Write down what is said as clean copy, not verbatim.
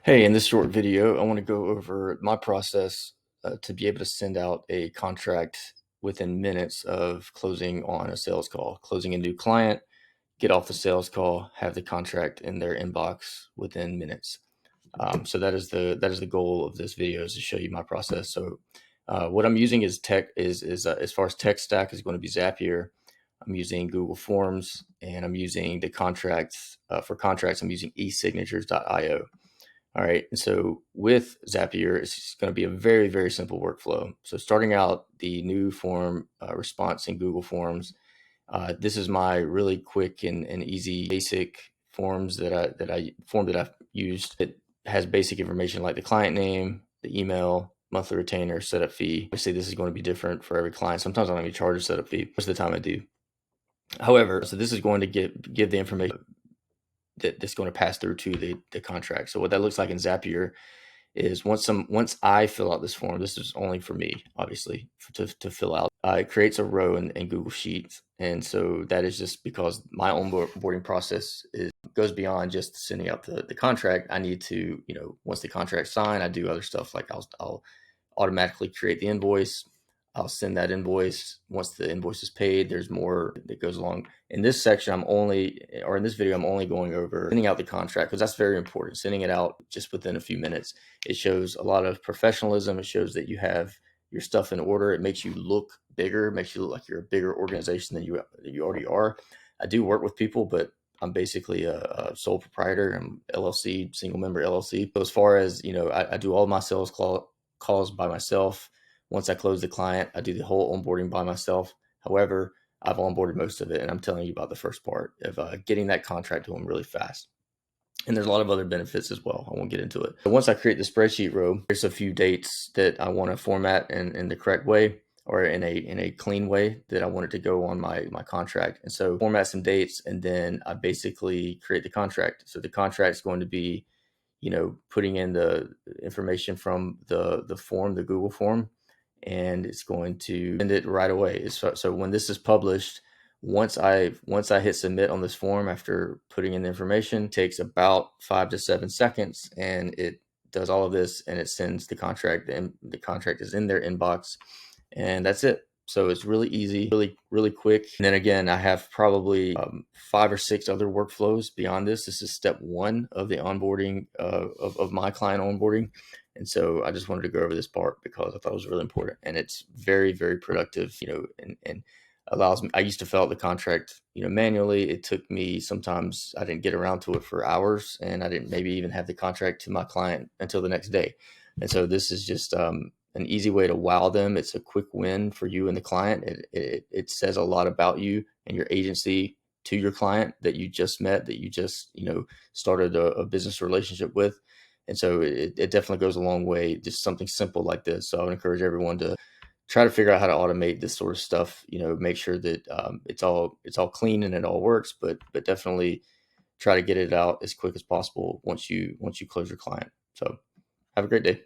Hey, in this short video, I want to go over my process to be able to send out a contract within minutes of closing on a sales call, closing a new client, get off the sales call, have the contract in their inbox within minutes. So that is the goal of this video, is to show you my process. So what I'm using is as far as tech stack is going to be Zapier. I'm using Google Forms, and I'm using the contracts for contracts. I'm using esignatures.io. All right. And so with Zapier, it's going to be a very, very simple workflow. So starting out the new form response in Google Forms, this is my really quick and easy basic forms that I've used. It has basic information like the client name, the email, monthly retainer, setup fee. Obviously, this is going to be different for every client. Sometimes I don't even charge a setup fee. Most of the time I do. However, so this is going to give the information that's going to pass through to the contract. So what that looks like in Zapier is once I fill out this form, this is only for me, obviously, to fill out. It creates a row in Google Sheets, and so that is just because my onboarding process goes beyond just sending out the contract. I need to, once the contract's signed, I do other stuff like I'll automatically create the invoice. I'll send that invoice. Once the invoice is paid, there's more that goes along. In this section, in this video, I'm only going over sending out the contract, because that's very important. Sending it out just within a few minutes. It shows a lot of professionalism. It shows that you have your stuff in order. It makes you look bigger. It makes you look like you're a bigger organization than you already are. I do work with people, but I'm basically a sole proprietor. I'm LLC, single member LLC. So as far as, I do all my sales calls by myself. Once I close the client, I do the whole onboarding by myself. However, I've onboarded most of it, and I'm telling you about the first part of getting that contract to them really fast. And there's a lot of other benefits as well. I won't get into it. But once I create the spreadsheet row, there's a few dates that I want to format in the correct way, or in a clean way that I want it to go on my contract. And so format some dates, and then I basically create the contract. So the contract is going to be, putting in the information from the form, the Google form, and it's going to send it right away. So when this is published, once I hit submit on this form, after putting in the information, it takes about 5 to 7 seconds, and it does all of this, and it sends the contract, and the contract is in their inbox, and that's it. So it's really easy, really, really quick. And then again, I have probably 5 or 6 other workflows beyond this. This is step 1 of the onboarding of my client onboarding. And so I just wanted to go over this part because I thought it was really important, and it's very, very productive, and allows me. I used to fill out the contract, manually. It took me, sometimes I didn't get around to it for hours, and I didn't maybe even have the contract to my client until the next day. And so this is just an easy way to wow them. It's a quick win for you and the client. It says a lot about you and your agency to your client that you just met, that you just, started a business relationship with. And so it definitely goes a long way, just something simple like this. So I would encourage everyone to try to figure out how to automate this sort of stuff, make sure that it's all clean and it all works, but definitely try to get it out as quick as possible once you close your client. So have a great day.